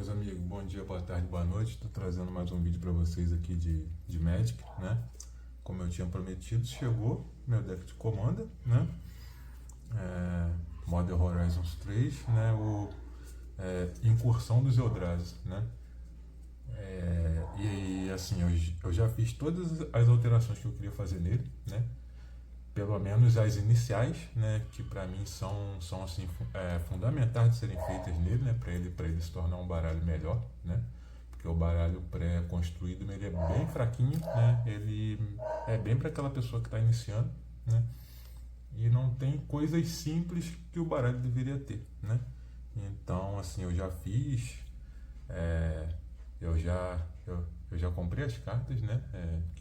meus amigos, bom dia, boa tarde, boa noite. Estou trazendo mais um vídeo para vocês aqui de Magic, né? Como eu tinha prometido, chegou meu deck de Commander, né? Modern Horizons 3, né? Incursão dos Eldrazi, né? E assim, eu já fiz todas as alterações que eu queria fazer nele, né? Pelo menos as iniciais, né, que para mim são assim, fundamentais de serem feitas nele, né, para ele se tornar um baralho melhor, né, porque o baralho pré-construído ele é bem fraquinho, né, ele é bem para aquela pessoa que está iniciando, né, e não tem coisas simples que o baralho deveria ter, né. Então, assim, eu já fiz, é, eu já comprei as cartas, né,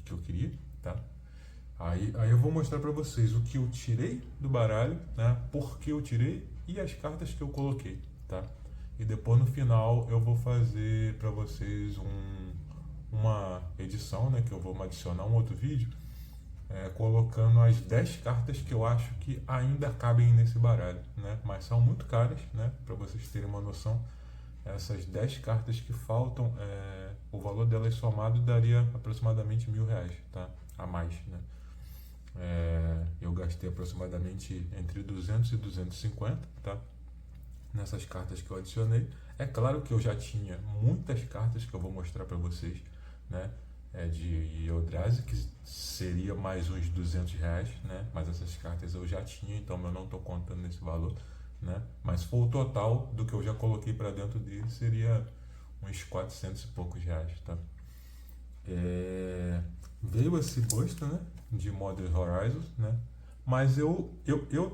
que eu queria, tá? Aí eu vou mostrar para vocês o que eu tirei do baralho, né? Por que eu tirei e as cartas que eu coloquei, tá? E depois no final eu vou fazer para vocês uma edição, né? Que eu vou adicionar um outro vídeo, colocando as 10 cartas que eu acho que ainda cabem nesse baralho, né? Mas são muito caras, né? Para vocês terem uma noção, essas 10 cartas que faltam, o valor delas somado daria aproximadamente R$ 1.000, tá? A mais, né? Eu gastei aproximadamente entre 200 e 250, tá? Nessas cartas que eu adicionei. É claro que eu já tinha muitas cartas que eu vou mostrar para vocês, né? De Eldrazi, que seria mais uns R$ 200, né? Mas essas cartas eu já tinha, então eu não estou contando nesse valor, né? Mas se for o total do que eu já coloquei para dentro dele, seria uns 400 e poucos reais, tá? Veio esse busto, né, de Modern Horizons, né, mas eu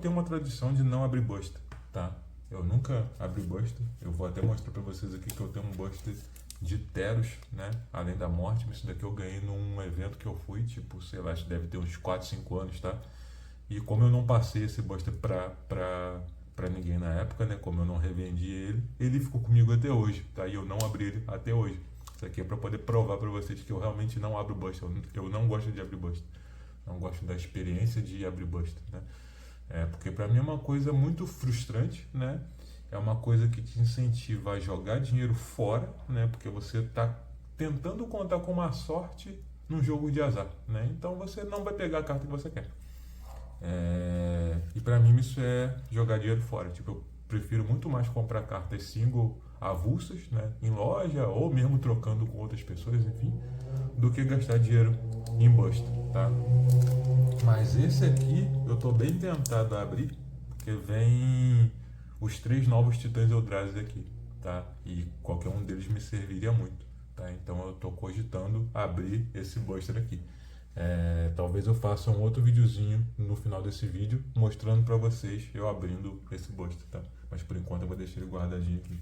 tenho uma tradição de não abrir busto, tá? Eu nunca abri busto. Eu vou até mostrar para vocês aqui que eu tenho um busto de Teros, né, Além da Morte. Isso daqui eu ganhei num evento que eu fui, tipo, sei lá, acho que deve ter uns 4, 5 anos, tá? E como eu não passei esse busto pra ninguém na época, né, como eu não revendi ele ficou comigo até hoje, tá? E eu não abri ele até hoje. Isso aqui é para poder provar para vocês que eu realmente não abro busto. Eu não gosto de abrir busto. Não gosto da experiência de abrir busto, né? Porque para mim é uma coisa muito frustrante, né? É uma coisa que te incentiva a jogar dinheiro fora, né? Porque você está tentando contar com uma sorte num jogo de azar, né? Então você não vai pegar a carta que você quer. E para mim isso é jogar dinheiro fora. Tipo, eu prefiro muito mais comprar cartas single avulsas, né, em loja ou mesmo trocando com outras pessoas, enfim, do que gastar dinheiro em busto, tá? Mas esse aqui eu tô bem tentado a abrir, porque vem os 3 novos Titãs Eldrazi aqui, tá? E qualquer um deles me serviria muito, tá? Então eu tô cogitando abrir esse buster aqui. Talvez eu faça um outro videozinho no final desse vídeo mostrando para vocês eu abrindo esse buster, tá? Mas por enquanto eu vou deixar ele guardadinho aqui.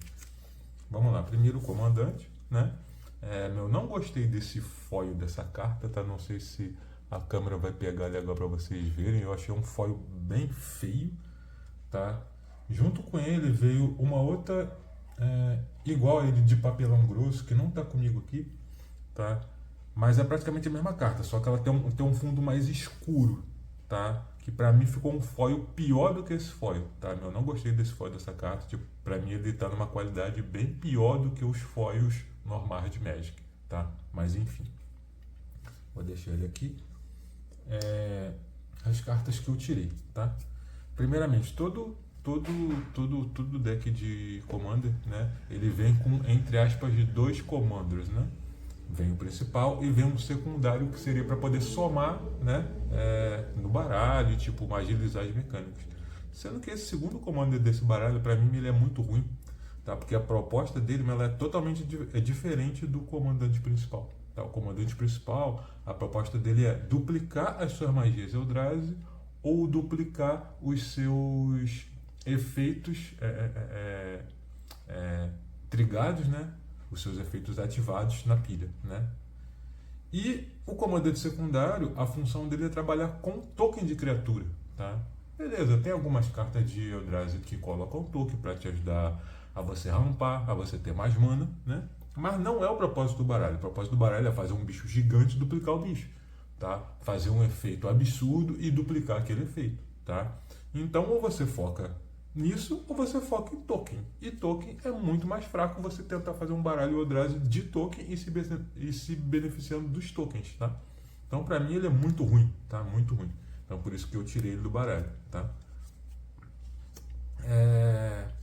Vamos lá, primeiro o comandante, né? Eu não gostei desse foil dessa carta, tá? Não sei se a câmera vai pegar ali agora para vocês verem. Eu achei um foil bem feio, tá? Junto com ele veio uma outra igual a ele, de papelão grosso, que não tá comigo aqui, tá? Mas é praticamente a mesma carta, só que ela tem um fundo mais escuro, tá? Que pra mim ficou um foil pior do que esse foil, tá? Eu não gostei desse foil dessa carta. Tipo, pra mim ele tá numa qualidade bem pior do que os foils normais de Magic, tá? Mas enfim, vou deixar ele aqui. As cartas que eu tirei, tá? Primeiramente, todo deck de Commander, né? Ele vem com, entre aspas, de 2 Commanders, né? Vem o principal e vem um secundário que seria para poder somar, né, no baralho, tipo, agilizar as mecânicas. Sendo que esse segundo comando desse baralho, para mim, ele é muito ruim, tá? Porque a proposta dele ela é totalmente diferente do comandante principal. Tá? O comandante principal, a proposta dele é duplicar as suas magias Eldrazi ou duplicar os seus efeitos trigados, né? Os seus efeitos ativados na pilha, né? E o comandante secundário, a função dele é trabalhar com token de criatura, tá? Beleza, tem algumas cartas de Eldrazi que colocam token para te ajudar a você rampar, a você ter mais mana, né? Mas não é o propósito do baralho. O propósito do baralho é fazer um bicho gigante e duplicar o bicho, tá? Fazer um efeito absurdo e duplicar aquele efeito, tá? Então, ou você foca nisso ou você foca em token. E token é muito mais fraco você tentar fazer um baralho Eldrazi de token e se beneficiando dos tokens, tá? Então pra mim ele é muito ruim, tá? Muito ruim. Então por isso que eu tirei ele do baralho, tá?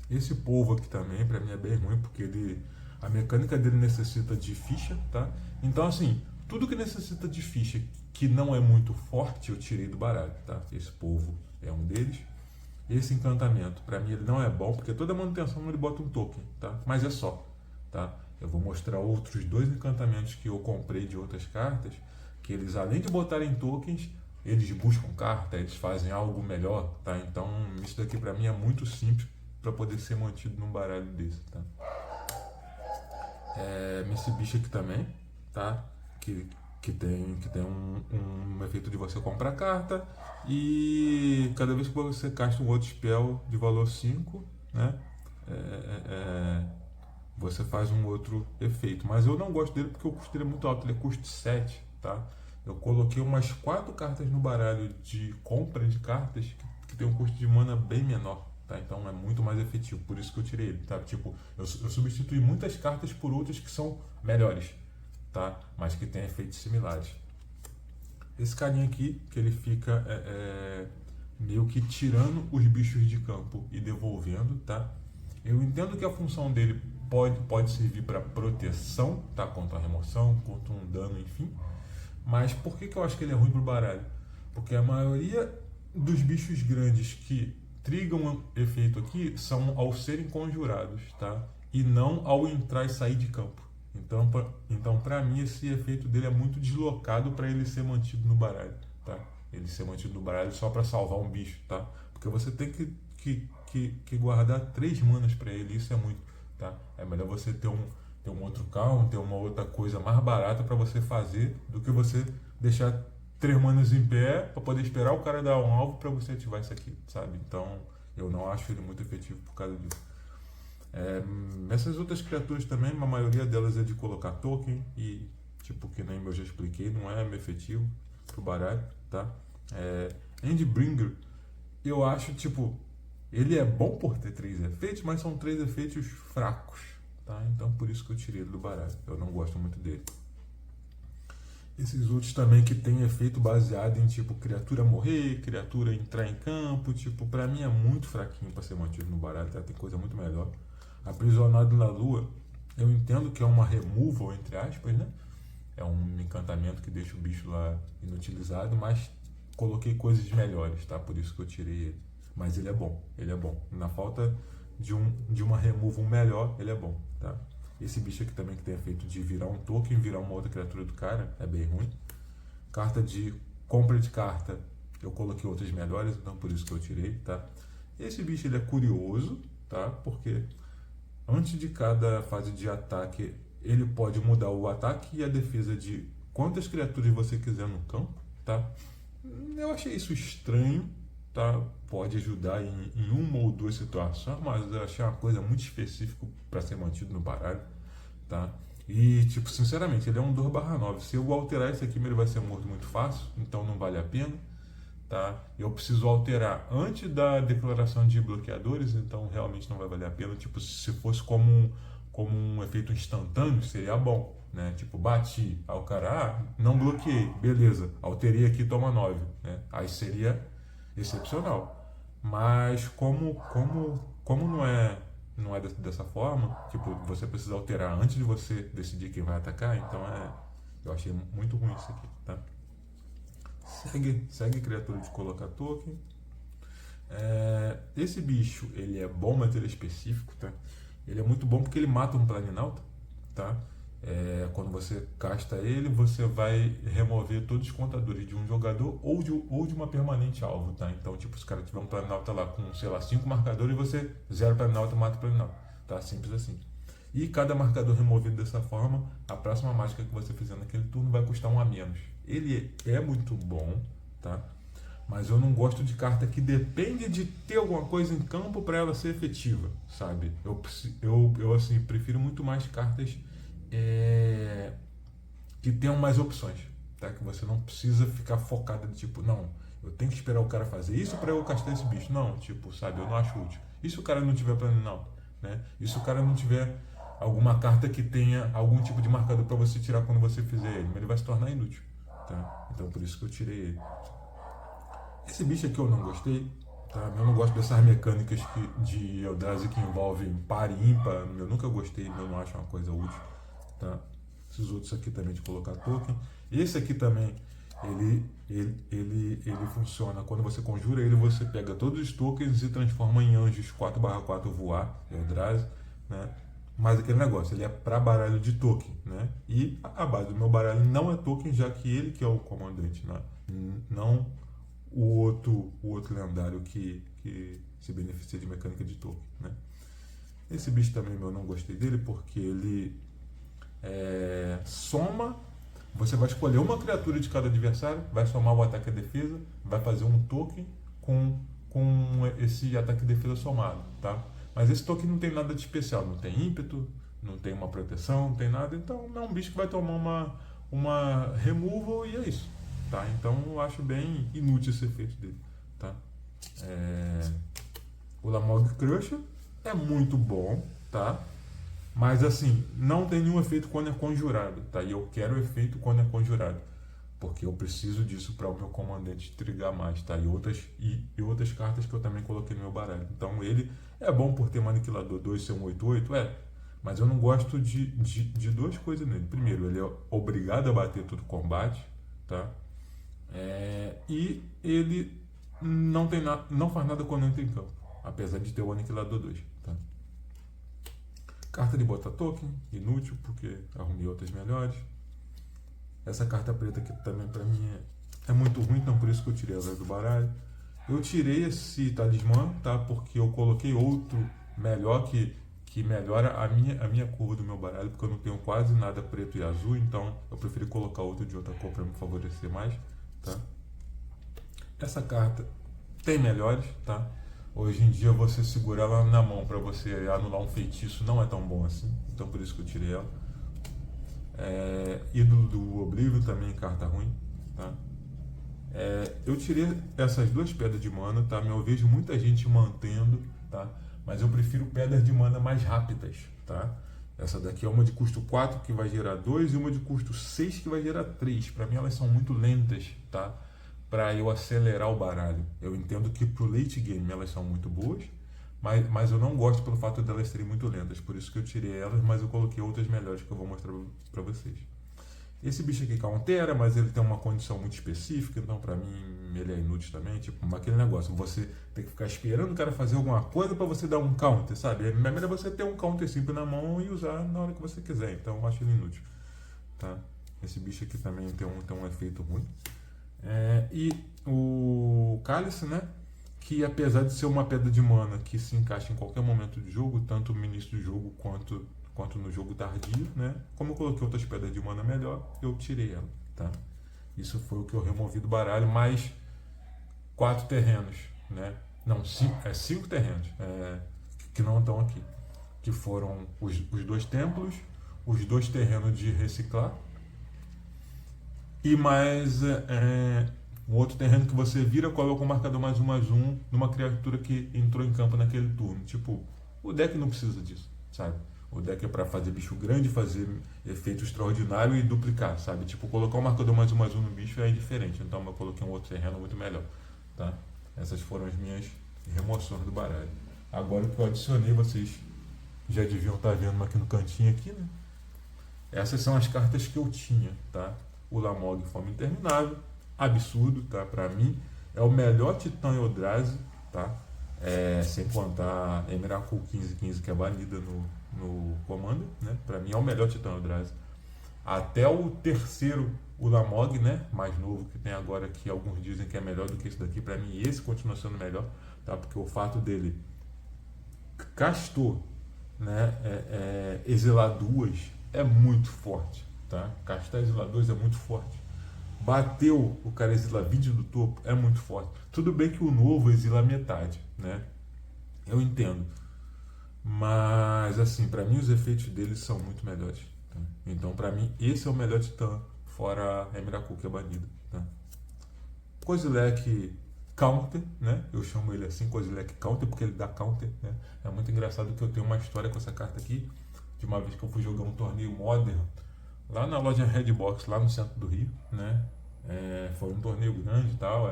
Esse polvo aqui também pra mim é bem ruim, porque a mecânica dele necessita de ficha, tá? Então assim, tudo que necessita de ficha que não é muito forte eu tirei do baralho, tá? Esse polvo é um deles. Esse encantamento, para mim, ele não é bom, porque toda manutenção ele bota um token, tá? Mas é só, tá? Eu vou mostrar outros dois encantamentos que eu comprei de outras cartas, que eles, além de botarem tokens, eles buscam carta, eles fazem algo melhor, tá? Então, isso daqui para mim é muito simples para poder ser mantido num baralho desse, tá? Esse bicho aqui também, tá? Que tem um efeito de você comprar carta e cada vez que você casta um outro spell de valor 5, né? É, você faz um outro efeito. Mas eu não gosto dele porque o custo dele é muito alto, ele é custo 7, tá? Eu coloquei umas 4 cartas no baralho de compra de cartas que tem um custo de mana bem menor. Tá? Então é muito mais efetivo, por isso que eu tirei ele, tá? Tipo, eu substituí muitas cartas por outras que são melhores, tá? Mas que têm efeitos similares. Esse carinha aqui, que ele fica meio que tirando os bichos de campo e devolvendo, tá? Eu entendo que a função dele pode servir para proteção, tá? Contra a remoção, contra um dano, enfim. Mas por que eu acho que ele é ruim pro baralho? Porque a maioria dos bichos grandes que trigam um efeito aqui são ao serem conjurados, tá? E não ao entrar e sair de campo. Então para mim, esse efeito dele é muito deslocado para ele ser mantido no baralho, tá? Ele ser mantido no baralho só para salvar um bicho, tá? Porque você tem que guardar 3 manas para ele, isso é muito, tá? É melhor você ter um outro counter, ter uma outra coisa mais barata para você fazer do que você deixar 3 manas em pé para poder esperar o cara dar um alvo para você ativar isso aqui, sabe? Então eu não acho ele muito efetivo por causa disso. Essas outras criaturas também, a maioria delas é de colocar token e, tipo, que nem eu já expliquei, não é efetivo pro baralho, tá? Endbringer, eu acho, tipo, ele é bom por ter 3 efeitos, mas são 3 efeitos fracos, tá? Então por isso que eu tirei ele do baralho, eu não gosto muito dele. Esses outros também que tem efeito baseado em tipo criatura morrer, criatura entrar em campo, tipo, pra mim é muito fraquinho pra ser mantido no baralho, tá? Tem coisa muito melhor. Aprisionado na Lua, eu entendo que é uma removal, entre aspas, né? É um encantamento que deixa o bicho lá inutilizado, mas coloquei coisas melhores, tá? Por isso que eu tirei ele. Mas ele é bom, ele é bom. Na falta de uma removal melhor, ele é bom, tá? Esse bicho aqui também que tem efeito de virar um token, virar uma outra criatura do cara, é bem ruim. Carta de compra de carta, eu coloquei outras melhores, então por isso que eu tirei, tá? Esse bicho ele é curioso, tá? Porque antes de cada fase de ataque, ele pode mudar o ataque e a defesa de quantas criaturas você quiser no campo, tá? Eu achei isso estranho, tá? Pode ajudar em uma ou 2 situações, mas eu achei uma coisa muito específica para ser mantido no baralho, tá? E, tipo, sinceramente, ele é um 2/9. Se eu alterar esse aqui, ele vai ser morto muito fácil, então não vale a pena, tá? Eu preciso alterar antes da declaração de bloqueadores, então realmente não vai valer a pena. Tipo, se fosse como um efeito instantâneo, seria bom, né? Tipo, bati, aí o cara, não bloqueei, beleza, alterei aqui, toma 9, né? Aí seria excepcional. Mas como não é dessa forma, tipo, você precisa alterar antes de você decidir quem vai atacar, então eu achei muito ruim isso aqui, tá? Segue criatura de colocar token. Esse bicho, ele é bom, mas ele é específico, tá? Ele é muito bom porque ele mata um Planinauta, tá? Quando você casta ele, você vai remover todos os contadores de um jogador ou de uma permanente alvo, tá? Então, tipo, se o cara tiver um Planinauta lá com, sei lá, 5 marcadores, você 0 Planinauta, mata o Planinauta, tá? Simples assim. E cada marcador removido dessa forma, a próxima mágica que você fizer naquele turno vai custar 1 a menos. Ele é muito bom, tá? Mas eu não gosto de carta que depende de ter alguma coisa em campo para ela ser efetiva, sabe? Eu assim, prefiro muito mais cartas que tenham mais opções, tá? Que você não precisa ficar focado de tipo, não, eu tenho que esperar o cara fazer isso para eu castar esse bicho. Não, tipo, sabe, eu não acho útil. E se o cara não tiver Planalto, né? E se o cara não tiver alguma carta que tenha algum tipo de marcador para você tirar quando você fizer ele, mas ele vai se tornar inútil, tá? Então por isso que eu tirei ele. Esse bicho aqui eu não gostei, tá? Eu não gosto dessas mecânicas de Eldrazi que envolvem par e ímpar, eu nunca gostei, eu não acho uma coisa útil, tá? Esses outros aqui também de colocar token. Esse aqui também, ele funciona quando você conjura ele, você pega todos os tokens e transforma em anjos 4/4 voar, Eldrazi, né? Mas aquele negócio, ele é para baralho de token, né? E a base do meu baralho não é token, já que ele que é o comandante, né? Não o outro lendário que se beneficia de mecânica de token, né? Esse bicho também eu não gostei dele porque ele soma. Você vai escolher uma criatura de cada adversário, vai somar o ataque e a defesa, vai fazer um token com esse ataque e defesa somado, tá? Mas esse token não tem nada de especial, não tem ímpeto, não tem uma proteção, não tem nada, então é um bicho que vai tomar uma removal e é isso, tá? Então eu acho bem inútil esse efeito dele, tá? O Lamog Crusher é muito bom, tá? Mas assim, não tem nenhum efeito quando é conjurado, tá? E eu quero o efeito quando é conjurado, porque eu preciso disso para o meu comandante trigar mais, tá? E outras cartas que eu também coloquei no meu baralho. Então ele é bom por ter um Aniquilador 2 ser um 8/8, mas eu não gosto de duas coisas nele. Primeiro, ele é obrigado a bater todo combate, tá? E ele não faz nada quando entra em campo, apesar de ter o Aniquilador 2, tá? Carta de botar token, inútil, porque arrumei outras melhores. Essa carta preta aqui também pra mim é muito ruim, então por isso que eu tirei ela do baralho. Eu tirei esse talismã, tá? Porque eu coloquei outro melhor que melhora a minha curva do meu baralho, porque eu não tenho quase nada preto e azul, então eu preferi colocar outro de outra cor para me favorecer mais, tá? Essa carta tem melhores, tá? Hoje em dia você segurar ela na mão para você anular um feitiço não é tão bom assim, então por isso que eu tirei ela. Ídolo do Oblivion também carta ruim, tá? Eu tirei essas duas pedras de mana, tá? Eu vejo muita gente mantendo, tá? Mas eu prefiro pedras de mana mais rápidas, tá? Essa daqui é uma de custo 4 que vai gerar 2 e uma de custo 6 que vai gerar 3. Para mim elas são muito lentas, tá? Para eu acelerar o baralho. Eu entendo que pro late game elas são muito boas, mas eu não gosto pelo fato delas serem muito lentas. Por isso que eu tirei elas, mas eu coloquei outras melhores que eu vou mostrar para vocês. Esse bicho aqui countera, mas ele tem uma condição muito específica, então pra mim ele é inútil também. Tipo, aquele negócio, você tem que ficar esperando o cara fazer alguma coisa para você dar um counter, sabe? É melhor você ter um counter simples na mão e usar na hora que você quiser, então eu acho ele inútil, tá? Esse bicho aqui também tem um efeito ruim. E o Cálice, né? Que apesar de ser uma pedra de mana que se encaixa em qualquer momento do jogo, tanto no início do jogo quanto no jogo tardio, né? Como eu coloquei outras pedras de mana melhor, eu tirei ela, tá? Isso foi o que eu removi do baralho, mais 4 terrenos, né? Não, 5 terrenos que não estão aqui, que foram os 2 templos, os 2 terrenos de reciclar e mais um outro terreno que você vira, coloca um marcador +1/+1 numa criatura que entrou em campo naquele turno. Tipo, o deck não precisa disso, sabe? O deck é para fazer bicho grande, fazer efeito extraordinário e duplicar, sabe? Tipo, colocar um marcador +1/+1 no bicho é diferente. Então eu coloquei um outro terreno muito melhor, tá? Essas foram as minhas remoções do baralho. Agora o que eu adicionei, vocês já deviam estar vendo aqui no cantinho aqui, né? Essas são as cartas que eu tinha, tá? O Lamog Fome Interminável, absurdo, tá? Pra mim é o melhor Titã Eldrazi, tá? Sem contar Emrakul 15/15 que é banida no Commander, né? Pra mim é o melhor Titã Eldrazi. Até o terceiro, o Lamog, né? Mais novo que tem agora, que alguns dizem que é melhor do que esse daqui. Pra mim esse continua sendo melhor, tá? Porque o fato dele castou, né? Exilar 2 é muito forte, tá? Castar exilar 2 é muito forte. Bateu o cara exila 20 do topo é muito forte. Tudo bem que o novo exila metade, né? Eu entendo. Mas assim, pra mim os efeitos dele são muito melhores, tá? Então pra mim esse é o melhor Titã, fora a Emrakul que é banida, tá? Kozilek counter, né? Eu chamo ele assim, Kozilek Counter, porque ele dá counter, né? É muito engraçado que eu tenho uma história com essa carta aqui, de uma vez que eu fui jogar um torneio Modern, lá na loja Redbox, lá no centro do Rio, né? Foi um torneio grande e tal,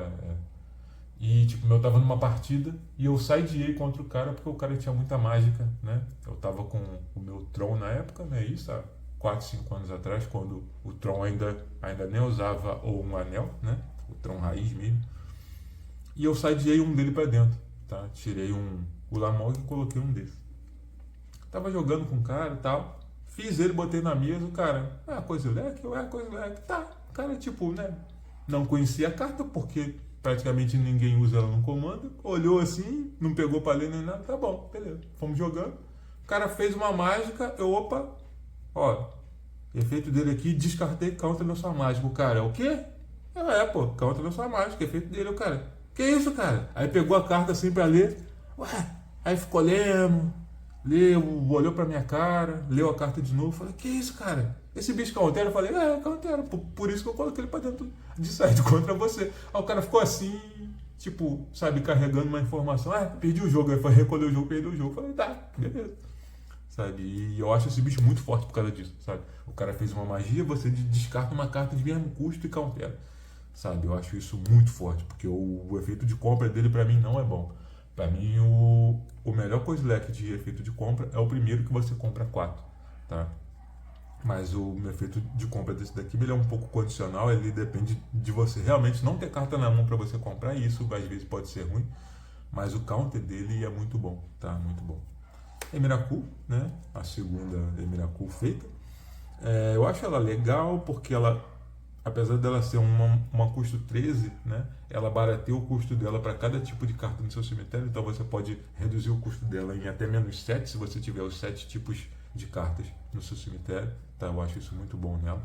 e tipo, eu tava numa partida e eu sideei contra o cara porque o cara tinha muita mágica, né? Eu tava com o meu Tron na época, né? Isso há 4, 5 anos atrás, quando o Tron ainda nem usava um anel, né? O Tron raiz mesmo. E eu sideei um dele pra dentro, tá? Tirei o Lamog e coloquei um desse. Tava jogando com o cara e tal. Fiz ele, botei na mesa, o cara, Kozilek, Kozilek, tá. O cara, tipo, né? Não conhecia a carta, porque praticamente ninguém usa ela no comando. Olhou assim, não pegou pra ler nem nada, tá bom, beleza. Fomos jogando. O cara fez uma mágica, ó, efeito dele aqui, descartei counter na sua mágica. O cara, o quê? Counter na sua mágica, efeito dele, o cara. Que isso, cara? Aí pegou a carta assim pra ler. Aí ficou lendo, leu, olhou pra minha cara, leu a carta de novo. Falei, que isso, cara? Esse bicho countera? Eu falei, countera. Por isso que eu coloquei ele pra dentro de site contra você. Aí o cara ficou assim, tipo, sabe, carregando uma informação. Perdi o jogo. Aí foi recolher o jogo, perdeu o jogo. Eu falei, tá, beleza. Sabe? E eu acho esse bicho muito forte por causa disso, sabe? O cara fez uma magia, você descarta uma carta de mesmo custo e countera. Sabe? Eu acho isso muito forte, porque o efeito de compra dele pra mim não é bom. Pra mim, o melhor Kozilek de efeito de compra é o primeiro que você compra 4, tá? Mas o efeito de compra desse daqui ele é um pouco condicional, ele depende de você realmente não ter carta na mão para você comprar, e isso às vezes pode ser ruim, mas o counter dele é muito bom, tá? Muito bom. Emrakul, né? A segunda Emrakul feita. Eu acho ela legal porque ela, apesar dela ser uma custo 13, né? Ela barateia o custo dela para cada tipo de carta no seu cemitério, então você pode reduzir o custo dela em até menos 7 se você tiver os 7 tipos de cartas no seu cemitério, tá? Eu acho isso muito bom nela.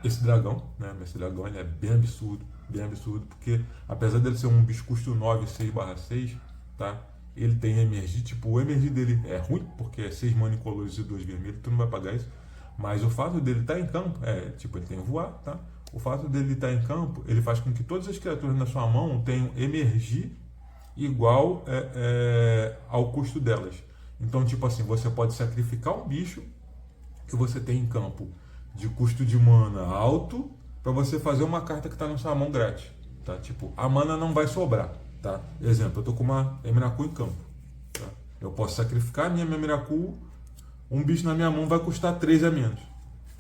Esse dragão, né? Esse dragão ele é bem absurdo, porque apesar dele ser um bicho custo 9, 6/6, tá? Ele tem emergir, tipo, o emergir dele é ruim, porque é 6 mana incolores e 2 vermelhos, tu não vai pagar isso. Mas o fato dele estar em campo, tipo, ele tem voar, tá? O fato dele estar em campo, ele faz com que todas as criaturas na sua mão tenham emergir igual ao custo delas. Então, tipo assim, você pode sacrificar um bicho que você tem em campo de custo de mana alto para você fazer uma carta que está na sua mão grátis, tá? Tipo, a mana não vai sobrar, tá? Exemplo, eu tô com uma Emrakul em campo, tá? Eu posso sacrificar a minha Emrakul, um bicho na minha mão vai custar 3 a menos.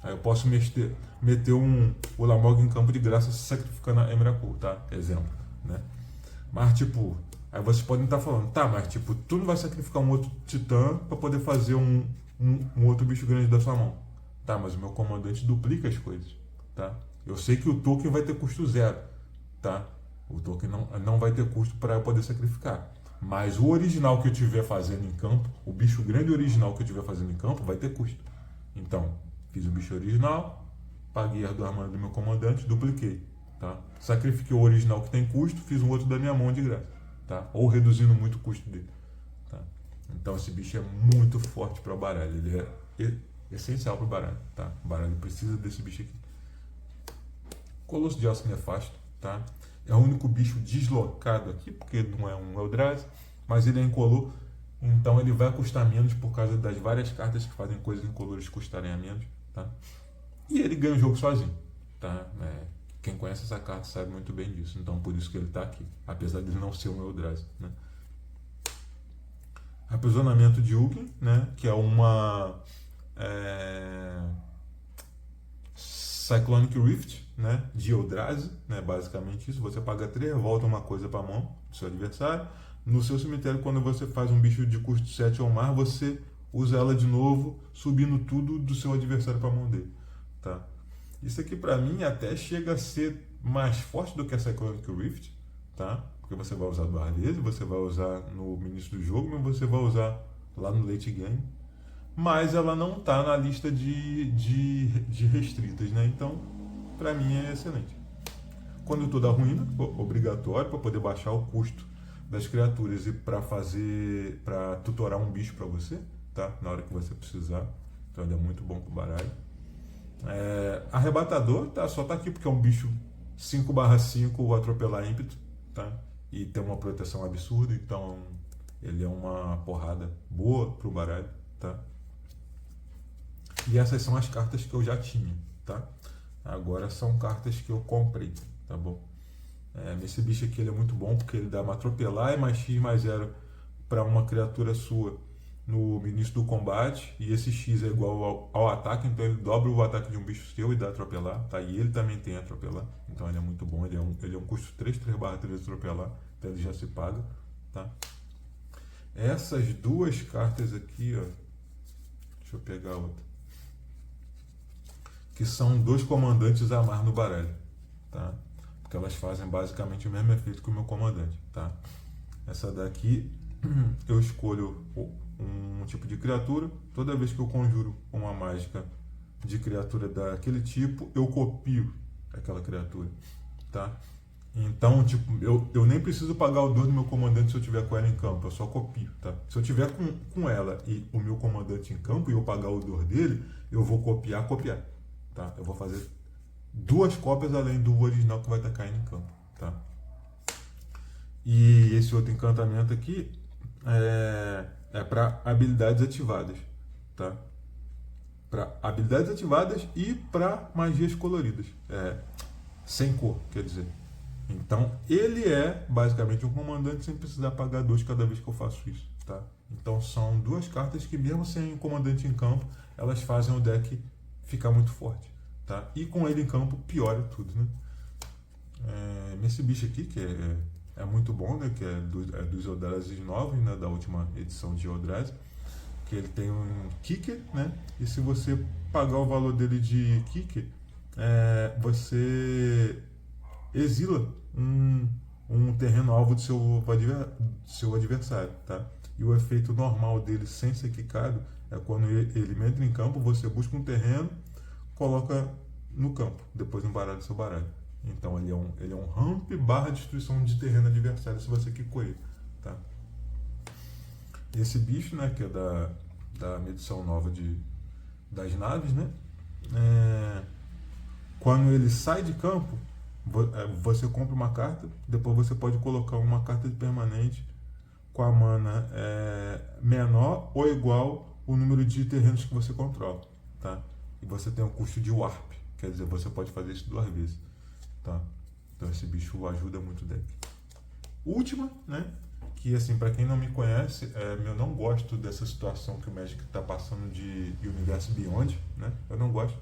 Aí eu posso meter o Lamog em campo de graça sacrificando a Emrakul, tá? Exemplo, né? Mas tipo, aí vocês podem estar falando, tá, mas tipo, tu não vai sacrificar um outro titã para poder fazer um outro bicho grande da sua mão. Tá, mas o meu comandante duplica as coisas, tá? Eu sei que o token vai ter custo 0, tá? O token não vai ter custo para eu poder sacrificar. Mas o original que eu estiver fazendo em campo, o bicho grande original que eu estiver fazendo em campo, vai ter custo. Então, fiz o bicho original, paguei as 2 manas do meu comandante, dupliquei, tá? Sacrifiquei o original que tem custo, fiz um outro da minha mão de graça, tá? Ou reduzindo muito o custo dele, tá? Então esse bicho é muito forte para o baralho, ele é essencial para o baralho, tá? O baralho precisa desse bicho aqui. Colosso de Aço Nefasto, tá? É o único bicho deslocado aqui, porque não é um Eldrazi, mas ele é incolor, então ele vai custar menos por causa das várias cartas que fazem coisas incolores custarem a menos, tá? E ele ganha o jogo sozinho, tá? Quem conhece essa carta sabe muito bem disso, então por isso que ele está aqui, apesar de ele não ser um Eldrazi, né? Aprisionamento de Ugin, né? Que é uma Cyclonic Rift, né? De Eldrazi, né? Basicamente isso. Você paga 3, volta uma coisa para a mão do seu adversário. No seu cemitério, quando você faz um bicho de custo 7 ou mais, você usa ela de novo, subindo tudo do seu adversário para a mão dele, tá? Isso aqui para mim até chega a ser mais forte do que a Cyclonic Rift, tá? Porque você vai usar 2 vezes, você vai usar no início do jogo, mas você vai usar lá no late game. Mas ela não está na lista de restritas, né? Então, para mim é excelente. Quando eu estou da ruína, obrigatório para poder baixar o custo das criaturas e para tutorar um bicho para você, tá? Na hora que você precisar. Então ele é muito bom pro baralho. Arrebatador só tá aqui porque é um bicho 5/5 atropelar ímpeto, tá? E tem uma proteção absurda, então ele é uma porrada boa pro baralho, tá? E essas são as cartas que eu já tinha, tá? Agora são cartas que eu comprei, tá bom? Esse bicho aqui ele é muito bom porque ele dá uma atropelar e mais X+0 para uma criatura sua no início do combate, e esse X é igual ao ataque, então ele dobra o ataque de um bicho seu e dá atropelar, tá? E ele também tem atropelar, então ele é muito bom, ele é um custo 3/3 atropelar, então ele já se paga, tá? Essas duas cartas aqui, ó, deixa eu pegar outra, que são 2 comandantes a mais no baralho, tá? Porque elas fazem basicamente o mesmo efeito que o meu comandante, tá? Essa daqui eu escolho um tipo de criatura. Toda vez que eu conjuro uma mágica de criatura daquele tipo, eu copio aquela criatura, tá? Então, tipo, eu nem preciso pagar o dor do meu comandante se eu tiver com ela em campo, eu só copio, tá? Se eu tiver com ela e o meu comandante em campo e eu pagar o dor dele, eu vou copiar, tá? Eu vou fazer 2 cópias além do original que vai estar caindo em campo, tá? E esse outro encantamento aqui é para habilidades ativadas, tá? Para habilidades ativadas e para magias coloridas, sem cor, quer dizer. Então ele é basicamente um comandante sem precisar pagar 2 cada vez que eu faço isso, tá? Então são 2 cartas que mesmo sem comandante em campo, elas fazem o deck ficar muito forte, tá? E com ele em campo piora tudo, né? Nesse bicho aqui que é muito bom, né? Que é dos Eldrazi novos, né? Da última edição de Eldrazi, que ele tem um kicker, né? E se você pagar o valor dele de kicker, você exila um terreno alvo do seu adversário, tá? E o efeito normal dele sem ser quicado é quando ele entra em campo, você busca um terreno, coloca no campo, depois embaralha seu baralho. Então ele é um ramp / destruição de terreno adversário se você quicou ele, tá? Esse bicho, né, que é da edição nova das naves, né? Quando ele sai de campo, você compra uma carta, depois você pode colocar uma carta de permanente com a mana menor ou igual o número de terrenos que você controla, tá? E você tem um custo de warp, quer dizer, você pode fazer isso 2 vezes, tá? Então esse bicho ajuda muito o deck. Última, né? Que assim, para quem não me conhece, eu não gosto dessa situação que o Magic está passando de Universo Beyond, né? Eu não gosto.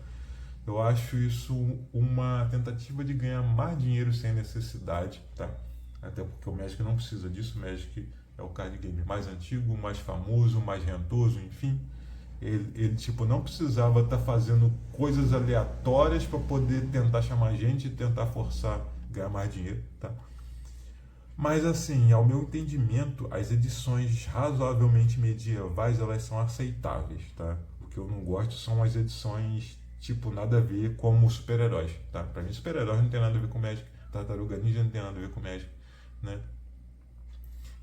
Eu acho isso uma tentativa de ganhar mais dinheiro sem necessidade, tá? Até porque o Magic não precisa disso. O Magic é o card game mais antigo, mais famoso, mais rentoso, enfim. Ele tipo, não precisava estar fazendo coisas aleatórias para poder tentar chamar gente e tentar forçar ganhar mais dinheiro, tá? Mas assim, ao meu entendimento, as edições razoavelmente medievais, elas são aceitáveis, tá? O que eu não gosto são as edições tipo nada a ver como super-heróis, tá? Pra mim super-heróis não tem nada a ver com Magic, Tartaruga Ninja não tem nada a ver com Magic, né?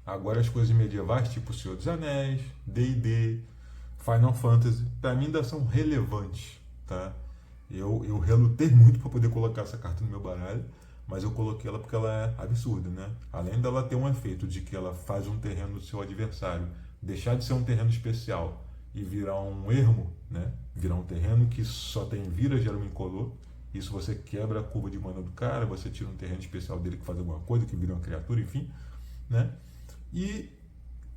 Agora as coisas medievais, tipo Senhor dos Anéis, D&D, Final Fantasy, pra mim ainda são relevantes, tá? Eu relutei muito para poder colocar essa carta no meu baralho, mas eu coloquei ela porque ela é absurda, né? Além dela ter um efeito de que ela faz um terreno do seu adversário deixar de ser um terreno especial e virar um ermo, né? Virar um terreno que só tem vira, gera um incolor. Isso você quebra a curva de mana do cara, você tira um terreno especial dele que faz alguma coisa, que vira uma criatura, enfim, né? E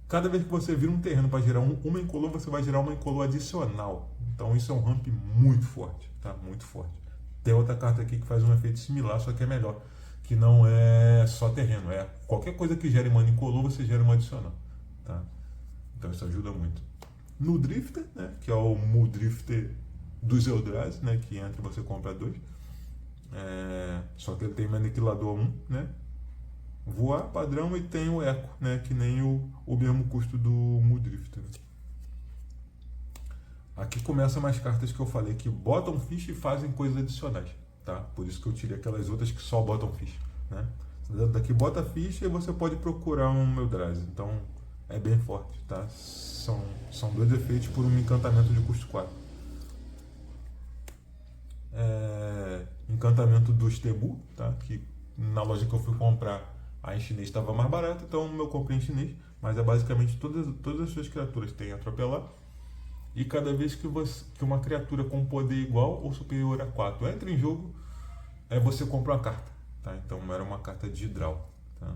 cada vez que você vira um terreno para gerar uma incolor, você vai gerar uma incolor adicional. Então isso é um ramp muito forte, tá? Muito forte. Tem outra carta aqui que faz um efeito similar, só que é melhor. Que não é só terreno, é qualquer coisa que gere mana incolor, você gera uma adicional, tá? Então isso ajuda muito. No Drifter, né, que é o Muldrifter dos Eldrazi, né, que entra e você compra 2. Só que ele tem Aniquilador 1, né? Voar padrão e tem o Eco, né? Que nem o mesmo custo do Muldrifter. Aqui começam mais cartas que eu falei que botam ficha e fazem coisas adicionais, tá? Por isso que eu tirei aquelas outras que só botam ficha, né? Daqui bota ficha e você pode procurar um Eldrazi. Então é bem forte, tá? São 2 efeitos por um encantamento de custo 4. encantamento dos Temu, tá? Que na loja que eu fui comprar, a em chinês estava mais barata, então eu comprei em chinês. Mas é basicamente todas as suas criaturas têm atropelar. E cada vez que uma criatura com poder igual ou superior a 4 entra em jogo, você compra uma carta. Tá? Então era uma carta de draw. Tá?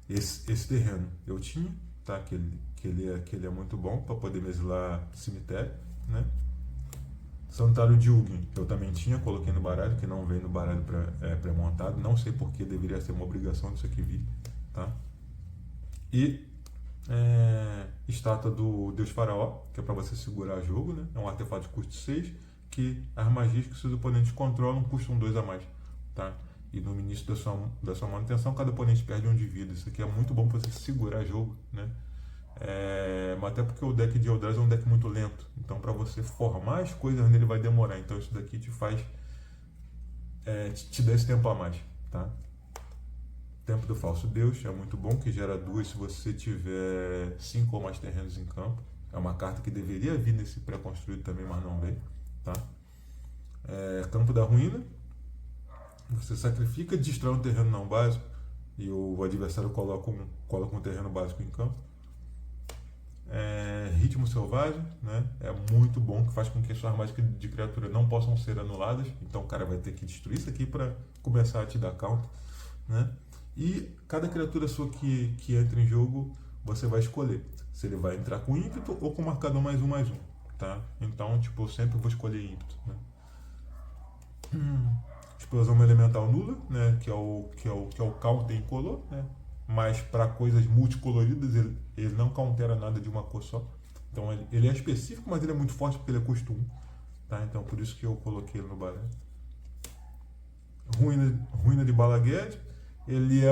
Esse terreno eu tinha, tá? que ele é muito bom para poder me exilar cemitério. Né? Santuário de Ugin eu também tinha, coloquei no baralho, que não vem no baralho pré-montado. Não sei porque deveria ser uma obrigação disso aqui vir. Tá? E estátua do Deus Faraó, que é para você segurar jogo, né? É um artefato de custo 6, que as magias que seus oponentes controlam custam 2 a mais. Tá? E no início da sua manutenção, cada oponente perde 1 de vida. Isso aqui é muito bom para você segurar jogo, né? Mas até porque o deck de Eldrazi é um deck muito lento. Então, para você formar as coisas nele vai demorar. Então, isso daqui te faz. Te dá esse tempo a mais. Tá? Templo do Falso Deus é muito bom, que gera 2 se você tiver 5 ou mais terrenos em campo. É uma carta que deveria vir nesse pré-construído também, mas não veio. Tá? Campo da Ruína. Você sacrifica, destrói um terreno não básico e o adversário coloca um terreno básico em campo. Ritmo Selvagem, né? É muito bom, que faz com que suas mágicas de criatura não possam ser anuladas. Então o cara vai ter que destruir isso aqui para começar a te dar counter. Né? E cada criatura sua que entra em jogo, você vai escolher se ele vai entrar com ímpeto ou com marcador +1/+1. Tá? Então, tipo, eu sempre vou escolher ímpeto. Né? Explosão elemental nula, né? que é o counter incolor, né? Mas para coisas multicoloridas ele não countera nada de uma cor só. Então ele é específico, mas ele é muito forte porque ele é custo 1. Tá? Então por isso que eu coloquei ele no baralho. Ruína de Balaguer, ele é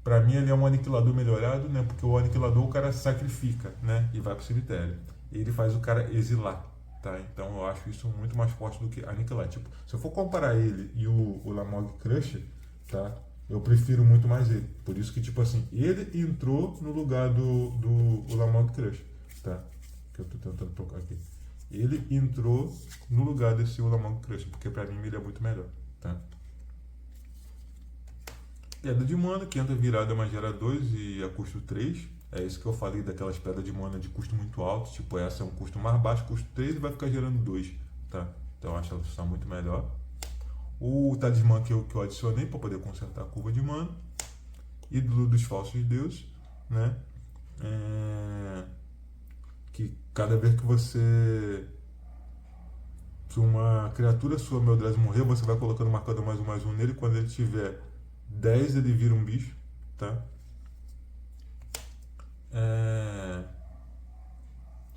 pra mim ele é um aniquilador melhorado, né? Porque o aniquilador o cara sacrifica, né? E vai pro cemitério. Ele faz o cara exilar. Tá? Então eu acho isso muito mais forte do que aniquilar. Tipo, se eu for comparar ele e o Ulamog Crusher, tá? Eu prefiro muito mais ele. Por isso que, tipo assim, ele entrou no lugar do Ulamog Crusher, tá? Que eu tô tentando tocar aqui. Ele entrou no lugar desse Ulamog Crusher, porque pra mim ele é muito melhor, tá? Pedra de mana, que entra virada, mas gera 2 e é custo 3. É isso que eu falei daquelas pedras de mana de custo muito alto. Tipo, essa é um custo mais baixo, custo 3 e vai ficar gerando 2. Tá? Então eu acho ela está muito melhor. O talismã que eu adicionei para poder consertar a curva de mana. Ídolo dos falsos deuses. Né? Que cada vez que uma criatura sua, meu Deus, morrer, você vai colocando marcador +1/+1 nele. Quando ele tiver 10, ele vira um bicho. Tá?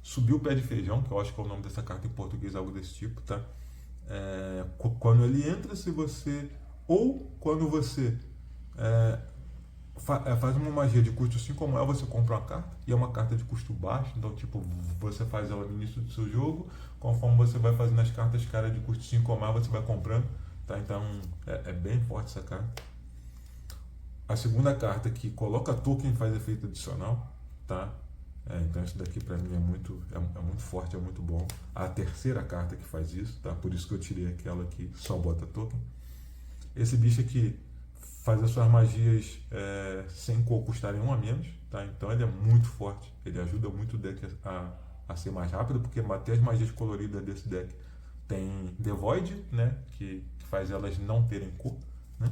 Subiu o pé de feijão, que eu acho que é o nome dessa carta em português, algo desse tipo, tá? Quando ele entra, se você... Ou quando você faz uma magia de custo 5 ou maior, você compra uma carta, e é uma carta de custo baixo, então tipo, você faz ela no início do seu jogo, conforme você vai fazendo as cartas cara de custo 5 ou maior, você vai comprando, tá? Então é bem forte essa carta. A segunda carta que coloca token faz efeito adicional, tá? Então isso daqui pra mim é muito forte, é muito bom. A terceira carta que faz isso, tá? Por isso que eu tirei aquela que só bota token. Esse bicho aqui faz as suas magias sem cor custarem 1 a menos, tá? Então ele é muito forte, ele ajuda muito o deck a ser mais rápido, porque até as magias coloridas desse deck tem The Void, né? Que faz elas não terem cor, né?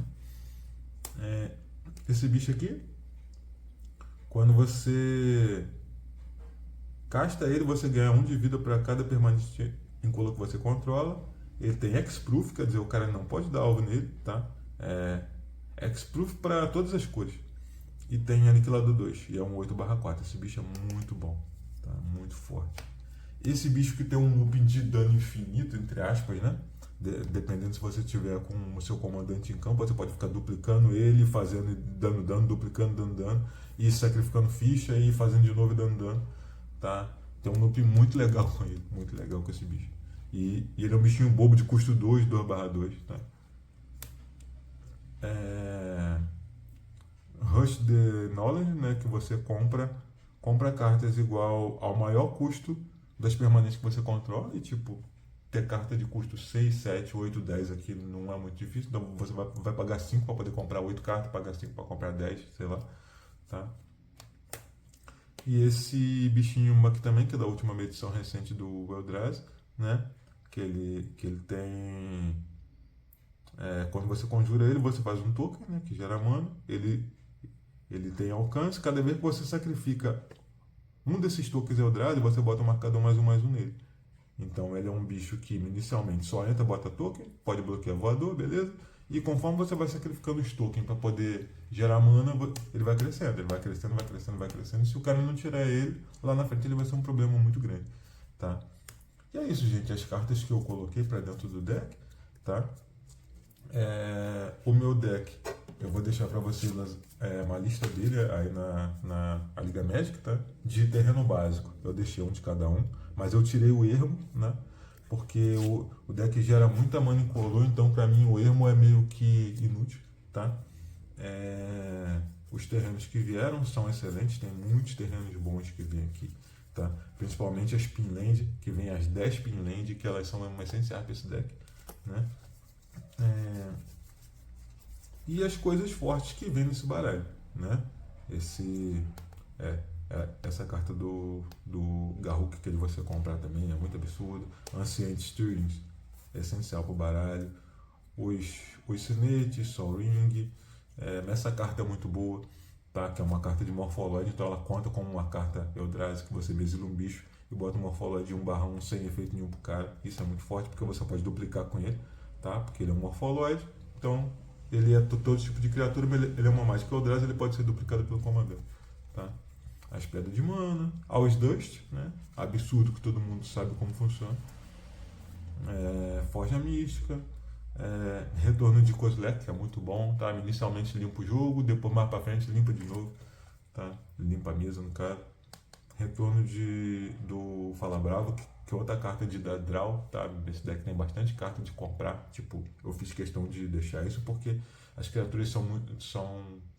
Esse bicho aqui, quando você casta ele, você ganha 1 de vida para cada permanente incolor que você controla. Ele tem Hexproof, quer dizer, o cara não pode dar alvo nele, tá? Hexproof para todas as cores. E tem Aniquilador 2, e é um 8/4. Esse bicho é muito bom, tá? Muito forte. Esse bicho que tem um looping de dano infinito, entre aspas, né? Dependendo se você tiver com o seu comandante em campo, você pode ficar duplicando ele, fazendo dando dano, duplicando, dando dano, e sacrificando ficha e fazendo de novo e dando dano, tá? Tem um loop muito legal com ele, muito legal com esse bicho. E ele é um bichinho bobo de custo 2, 2/2, tá? Rush the Knowledge, né? Que você compra cartas igual ao maior custo das permanentes que você controla, e tipo, ter carta de custo 6, 7, 8, 10 aqui não é muito difícil. Então você vai pagar 5 para poder comprar 8 cartas, pagar 5 para comprar 10, sei lá. Tá? E esse bichinho aqui também, que é da última edição recente do Eldrazi, né? Que ele tem. Quando você conjura ele, você faz um token, né? Que gera mana. Ele tem alcance. Cada vez que você sacrifica um desses tokens Eldrazi, você bota um marcador mais um nele. Então ele é um bicho que inicialmente só entra, bota token, pode bloquear voador, beleza? E conforme você vai sacrificando os tokens para poder gerar mana, ele vai crescendo, ele vai crescendo, vai crescendo, vai crescendo. E se o cara não tirar ele, lá na frente ele vai ser um problema muito grande, tá? E é isso, gente, as cartas que eu coloquei para dentro do deck, tá? O meu deck, eu vou deixar para vocês uma lista dele aí na Liga Magic, tá? De terreno básico, eu deixei um de cada um, mas eu tirei o ermo, né? Porque o deck gera muita mana incolor, então para mim o ermo é meio que inútil, tá? Os terrenos que vieram são excelentes, tem muitos terrenos bons que vêm aqui, tá? Principalmente as Pinland, que vem as 10 Pinland, que elas são uma essenciais para esse deck, né? E as coisas fortes que vem nesse baralho, né? Essa carta do Garruk que você comprar também é muito absurdo. Ancient Stirrings é essencial para o baralho. Os Sinetes, Sol Ring. Essa carta é muito boa, tá? Que é uma carta de Morphology, então ela conta como uma carta Eldrazi, que você exila um bicho e bota um Morphology de 1/1 sem efeito nenhum pro cara. Isso é muito forte porque você pode duplicar com ele, tá? Porque ele é um Morphology, então ele é todo tipo de criatura, mas ele é uma mágica Eldrazi, ele pode ser duplicado pelo comandante, tá? As pedras de mana, Hours Dust, né? Absurdo, que todo mundo sabe como funciona. Forja Mística, Retorno de Kozilek, que é muito bom, tá? Inicialmente limpa o jogo, depois mais pra frente limpa de novo, tá? Limpa a mesa no caso. Retorno do Fala Bravo, que é outra carta de dar draw, tá? Esse deck tem bastante carta de comprar, tipo, eu fiz questão de deixar isso porque as criaturas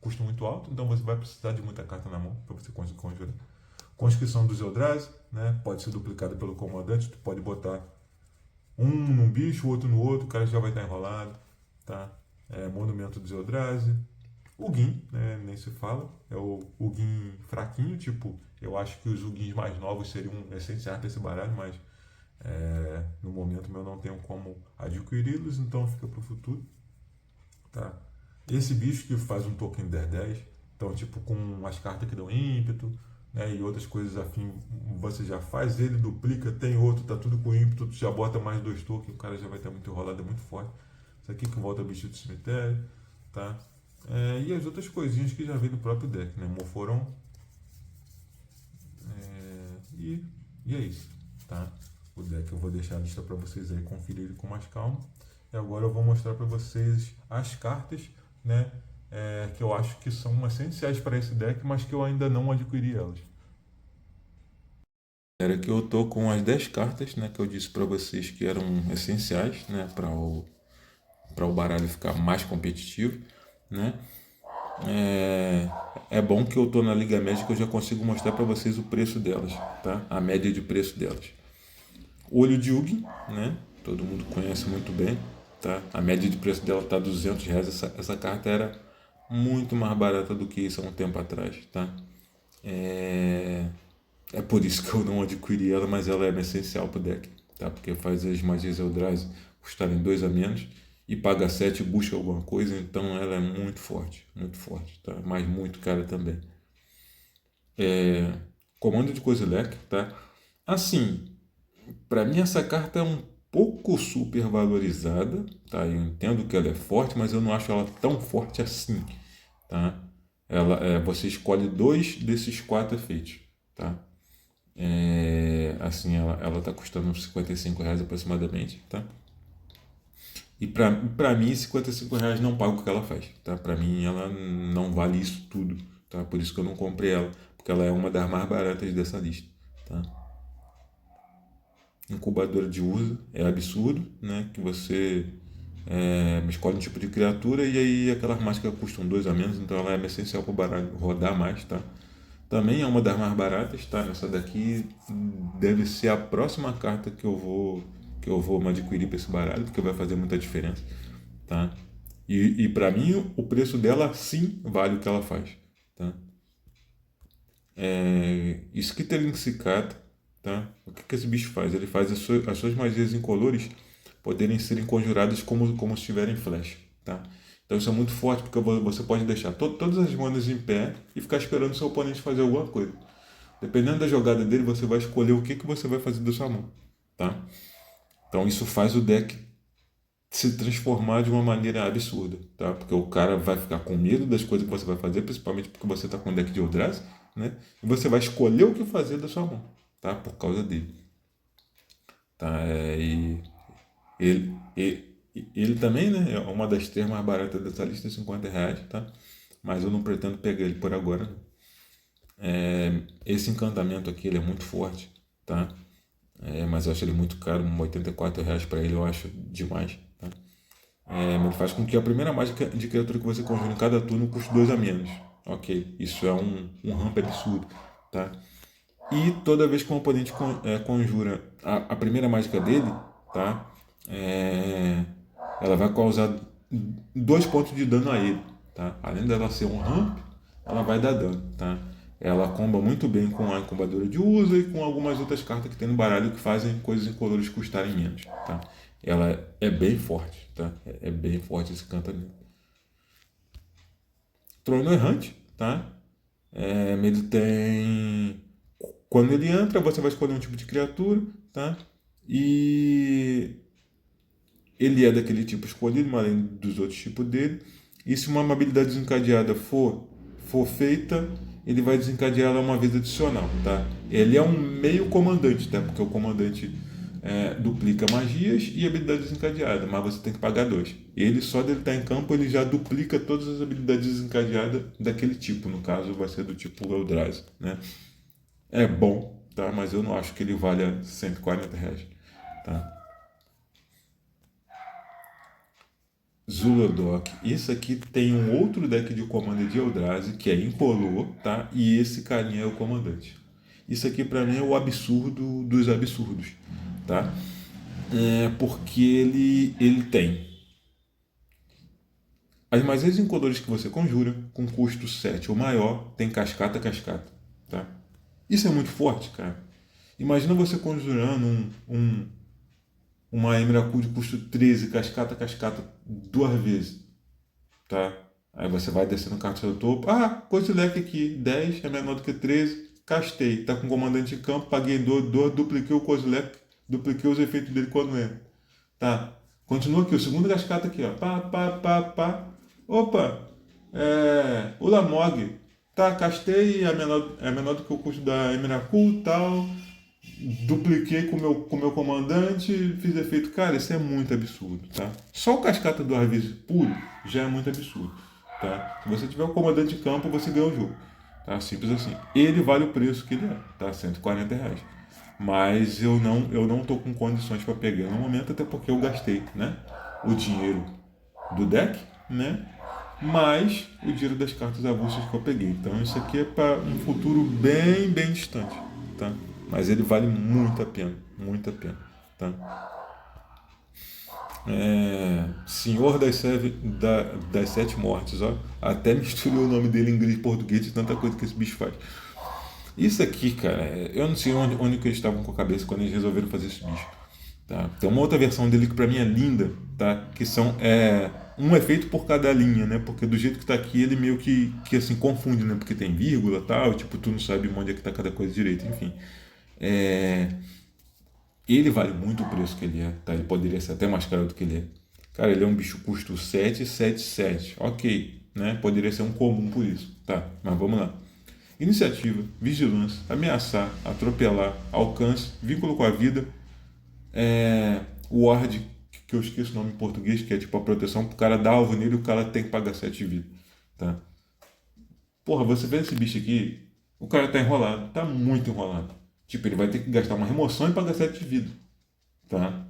custam muito alto, então você vai precisar de muita carta na mão para você conseguir conjurar. Conscrição dos Eldrazi, né? Pode ser duplicada pelo comandante, tu pode botar um num bicho, o outro no outro, o cara já vai estar enrolado, tá? Monumento dos Eldrazi. Ugin, né? Nem se fala, é o Ugin fraquinho, tipo, eu acho que os Ugins mais novos seriam essenciais para esse baralho, mas no momento eu não tenho como adquiri-los, então fica para o futuro, tá? Esse bicho que faz um token 10/10, então tipo com as cartas que dão ímpeto, né, e outras coisas afim, você já faz ele, duplica, tem outro, tá tudo com ímpeto, tu já bota mais 2 tokens, o cara já vai estar muito enrolado, é muito forte. Isso aqui que volta bicho do cemitério, tá? E as outras coisinhas que já vem do próprio deck, né? Morforon. E é isso, tá? O deck eu vou deixar a lista para vocês aí conferirem com mais calma. E agora eu vou mostrar para vocês as cartas, né? Que eu acho que são essenciais para esse deck, mas que eu ainda não adquiri elas. Era que eu tô com as 10 cartas, né? Que eu disse para vocês que eram essenciais, né? Para o baralho ficar mais competitivo, né? É bom que eu tô na Liga Magic, eu já consigo mostrar para vocês o preço delas, tá? A média de preço delas. Olho de Ugin, né? Todo mundo conhece muito bem, tá? A média de preço dela tá R$200. Essa carta era muito mais barata do que isso há um tempo atrás, tá? É por isso que eu não adquiri ela, mas ela é essencial pro deck, tá? Porque faz as magias Eldrazi custarem 2 a menos e paga 7 e busca alguma coisa, então ela é muito forte, tá? Mas muito cara também. Comando de Kozilek, tá? Assim, para mim essa carta é um pouco super valorizada, tá? Eu entendo que ela é forte, mas eu não acho ela tão forte assim, tá? Você escolhe 2 desses 4 efeitos, tá? Assim, ela tá custando uns R$55 aproximadamente, tá? E pra mim, R$55 não paga o que ela faz, tá? Pra mim, ela não vale isso tudo, tá? Por isso que eu não comprei ela, porque ela é uma das mais baratas dessa lista, tá? Incubadora de uso é absurdo, né? Que você escolhe um tipo de criatura e aí aquelas mágicas custam 2 a menos, então ela é essencial para o baralho rodar mais, tá? Também é uma das mais baratas, tá? Essa daqui deve ser a próxima carta que eu vou que eu vou adquirir para esse baralho, porque vai fazer muita diferença, tá? E para mim, o preço dela sim vale o que ela faz, tá? Skittering Cicada, tá? O que esse bicho faz? Ele faz as suas magias incolores poderem serem conjuradas como se tiverem flash, tá? Então isso é muito forte, porque você pode deixar todas as manas em pé e ficar esperando o seu oponente fazer alguma coisa. Dependendo da jogada dele, você vai escolher o que você vai fazer da sua mão, tá? Então isso faz o deck se transformar de uma maneira absurda, tá? Porque o cara vai ficar com medo das coisas que você vai fazer, principalmente porque você está com um deck de Eldrazi, né? E você vai escolher o que fazer da sua mão, tá? Por causa dele, tá? E ele também, né? É uma das três mais baratas dessa lista, R$ 50, tá? Mas eu não pretendo pegar ele por agora, não. Esse encantamento aqui ele é muito forte, tá? Mas eu acho ele muito caro, R$ 84 para ele eu acho demais, tá? Ele faz com que a primeira mágica de criatura que você conjura em cada turno custe 2 a menos. Ok, isso é um ramp absurdo, tá? E toda vez que um oponente conjura a primeira mágica dele, tá? Ela vai causar 2 pontos de dano a ele, tá? Além dela ser um ramp, ela vai dar dano, tá? Ela comba muito bem com a incubadora de uso e com algumas outras cartas que tem no baralho que fazem coisas incolores custarem menos, tá? Ela é bem forte, tá? É bem forte esse encantamento. Trono Errante, tá? Ele tem... Quando ele entra, você vai escolher um tipo de criatura, tá? E ele é daquele tipo escolhido, mas além dos outros tipos dele. E se uma habilidade desencadeada for feita, ele vai desencadear ela uma vez adicional, tá? Ele é um meio comandante, tá? Porque o comandante duplica magias e habilidade desencadeada, mas você tem que pagar 2. Ele só dele estar em campo, ele já duplica todas as habilidades desencadeadas daquele tipo. No caso, vai ser do tipo Eldrazi, né? É bom, tá? Mas eu não acho que ele valha R$ 140, tá? Zulodok. Isso aqui tem um outro deck de comando de Eldrazi que é incolor, tá? E esse carinha é o comandante. Isso aqui para mim é o absurdo dos absurdos, tá? Porque ele tem as magias incolores que você conjura com custo 7 ou maior, tem cascata, tá? Isso é muito forte, cara. Imagina você conjurando uma Emrakul de custo 13, cascata, 2 vezes, tá? Aí você vai descendo o carta do topo. Ah, Kozilek aqui, 10 é menor do que 13, castei. Tá com comandante de campo, paguei 2, dupliquei o Kozilek, dupliquei os efeitos dele quando entra. Tá, continua aqui, o segundo cascata aqui, ó. Pá. Opa, o Lamog. Tá, castei, é menor do que o custo da Emrakul e tal. Dupliquei com o meu comandante, fiz efeito. Cara, isso é muito absurdo, tá? Só o cascata 2 vezes puro já é muito absurdo, tá? Se você tiver o comandante de campo, você ganha o jogo, tá? Simples assim. Ele vale o preço que ele é, tá? R$ 140. Mas eu não tô com condições para pegar no momento, até porque eu gastei, né? O dinheiro do deck, né? Mais o dinheiro das cartas avulsas que eu peguei. Então isso aqui é para um futuro bem, bem distante, tá? Mas ele vale muito a pena, tá? Senhor das Sete Mortes, ó. Até misturou o nome dele em inglês e português de tanta coisa que esse bicho faz. Isso aqui, cara, eu não sei onde que eles estavam com a cabeça quando eles resolveram fazer esse bicho. Tá? Tem uma outra versão dele que pra mim é linda, tá? Que são um efeito por cada linha, né? Porque do jeito que tá aqui ele meio que assim confunde, né? Porque tem vírgula e tal, tipo, tu não sabe onde é que tá cada coisa direito, enfim. Ele vale muito o preço que ele é, tá? Ele poderia ser até mais caro do que ele é. Cara, ele é um bicho custo 777. Ok, né? Poderia ser um comum por isso, tá? Mas vamos lá. Iniciativa, vigilância, ameaçar, atropelar, alcance, vínculo com a vida, ward, que eu esqueço o nome em português, que é tipo a proteção pro cara dar alvo nele e o cara tem que pagar 7 de vida, tá? Porra, você vê esse bicho aqui, o cara tá enrolado, tá muito enrolado. Tipo, ele vai ter que gastar uma remoção e pagar 7 de vida, tá?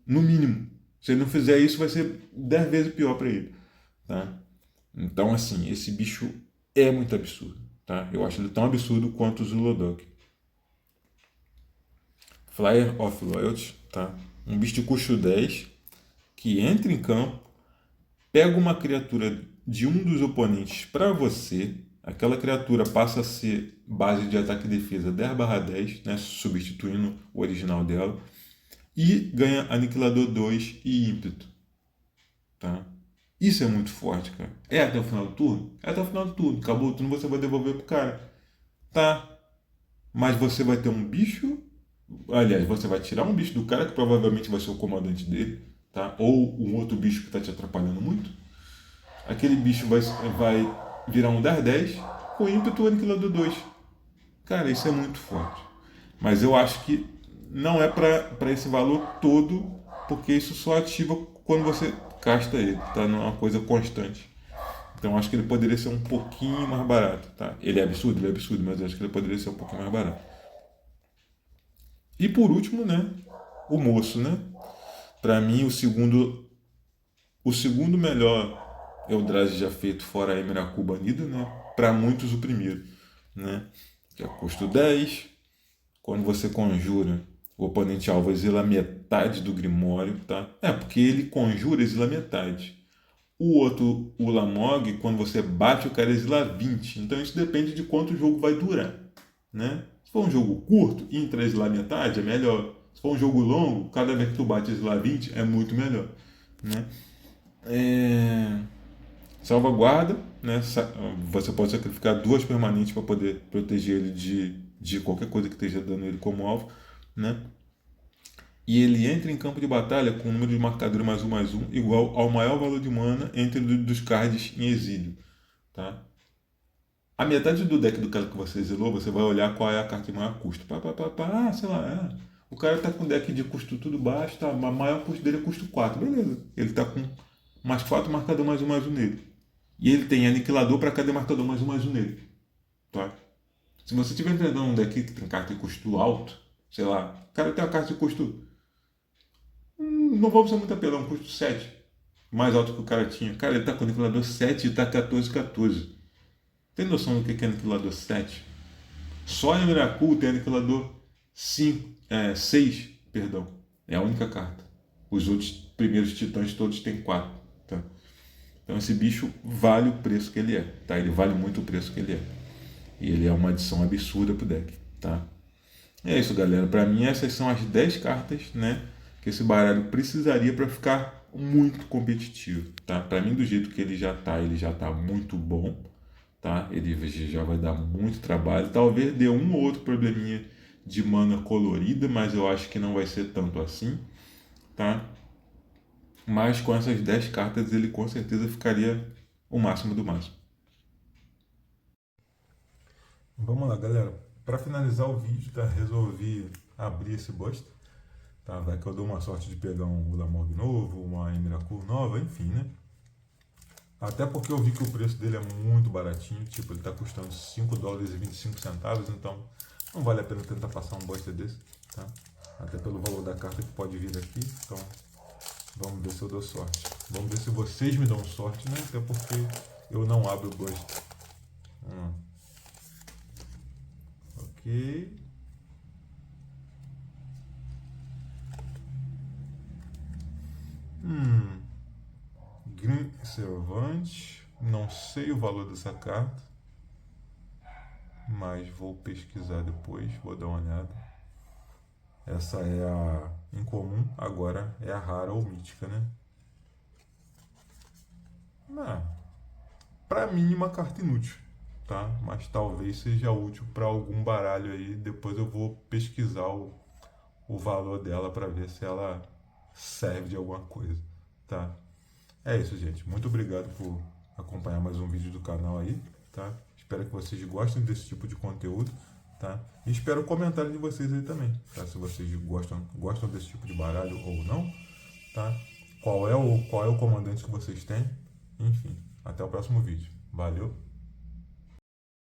No mínimo. Se ele não fizer isso, vai ser 10 vezes pior para ele, tá? Então, assim, esse bicho é muito absurdo, tá? Eu acho ele tão absurdo quanto o Zulodok. Flyer of Loyalty, tá? um bicho de custo 10 que entra em campo, pega uma criatura de um dos oponentes para você, aquela criatura passa a ser base de ataque e defesa 10/10, né, substituindo o original dela, e ganha Aniquilador 2 e ímpeto. Tá? Isso é muito forte, cara. É até o final do turno? É até o final do turno. Acabou o turno, você vai devolver pro cara. Tá. Mas você vai ter um bicho. Aliás, você vai tirar um bicho do cara que provavelmente vai ser o comandante dele. Tá? Ou um outro bicho que está te atrapalhando muito. Aquele bicho vai virar um 10/10 com ímpeto Aniquilador 2. Cara, isso é muito forte. Mas eu acho que não é para esse valor todo, porque isso só ativa quando você casta ele, tá? Não é uma coisa constante. Então acho que ele poderia ser um pouquinho mais barato, tá? Ele é absurdo, mas eu acho que ele poderia ser um pouquinho mais barato. E por último, né, o moço, né? Para mim o segundo melhor Eldrazi já feito fora a Emrakul banido, né? Para muitos o primeiro, né? Que é custo 10. Quando você conjura, o oponente alvo exila metade do Grimório, tá? É, porque ele conjura, exila metade. O outro, o Lamog, quando você bate, o cara exila 20. Então isso depende de quanto o jogo vai durar, né? Se for um jogo curto, entrar exilar metade é melhor. Se for um jogo longo, cada vez que tu bate exilar 20 é muito melhor, né? Salvaguarda, né? Você pode sacrificar 2 permanentes para poder proteger ele de qualquer coisa que esteja dando ele como alvo, né? E ele entra em campo de batalha com o número de marcadores +1/+1 igual ao maior valor de mana entre dos cards em exílio, tá? A metade do deck do cara que você exilou, você vai olhar qual é a carta de maior custo. Sei lá, o cara tá com deck de custo tudo baixo, tá? O maior custo dele é custo 4, beleza. Ele tá com +4 marcador +1/+1 nele. E ele tem aniquilador para cada marcador +1/+1 nele, tá? Se você estiver enfrentando um deck que tem carta de custo alto, sei lá, o cara tem uma carta de custo. Não vamos ser muito apelão, custo 7. Mais alto que o cara tinha. Cara, ele tá com aniquilador 7 e tá 14/14. Tem noção do que é aniquilador 7? Só em Miracle tem aniquilador 6, perdão. É a única carta. Os outros primeiros titãs todos têm 4. Tá? Então esse bicho vale o preço que ele é. Tá? Ele vale muito o preço que ele é. E ele é uma adição absurda pro deck. Tá? É isso, galera. Para mim, essas são as 10 cartas, né, que esse baralho precisaria para ficar muito competitivo, tá? Para mim, do jeito que ele já tá muito bom, tá? Ele já vai dar muito trabalho. Talvez dê um ou outro probleminha de mana colorida, mas eu acho que não vai ser tanto assim, tá? Mas com essas 10 cartas, ele com certeza ficaria o máximo do máximo. Vamos lá, galera. Para finalizar o vídeo, tá? Resolvi abrir esse buster. Tá? Vai que eu dou uma sorte de pegar um Ulamog novo, uma Emrakul nova, enfim, né? Até porque eu vi que o preço dele é muito baratinho. Tipo, ele tá custando $5,25, então não vale a pena tentar passar um buster desse, tá? Até pelo valor da carta que pode vir aqui. Então, vamos ver se eu dou sorte. Vamos ver se vocês me dão sorte, né? Até porque eu não abro o buster. Ok. Green Servant. Não sei o valor dessa carta, mas vou pesquisar depois, vou dar uma olhada. Essa é a incomum, agora é a rara ou mítica, né? Pra mim, uma carta inútil, tá? Mas talvez seja útil para algum baralho aí. Depois eu vou pesquisar o valor dela para ver se ela serve de alguma coisa, tá? É isso, gente. Muito obrigado por acompanhar mais um vídeo do canal aí, tá? Espero que vocês gostem desse tipo de conteúdo, tá? E espero o comentário de vocês aí também, tá? Se vocês gostam desse tipo de baralho ou não, tá? Qual é o comandante que vocês têm? Enfim, até o próximo vídeo. Valeu!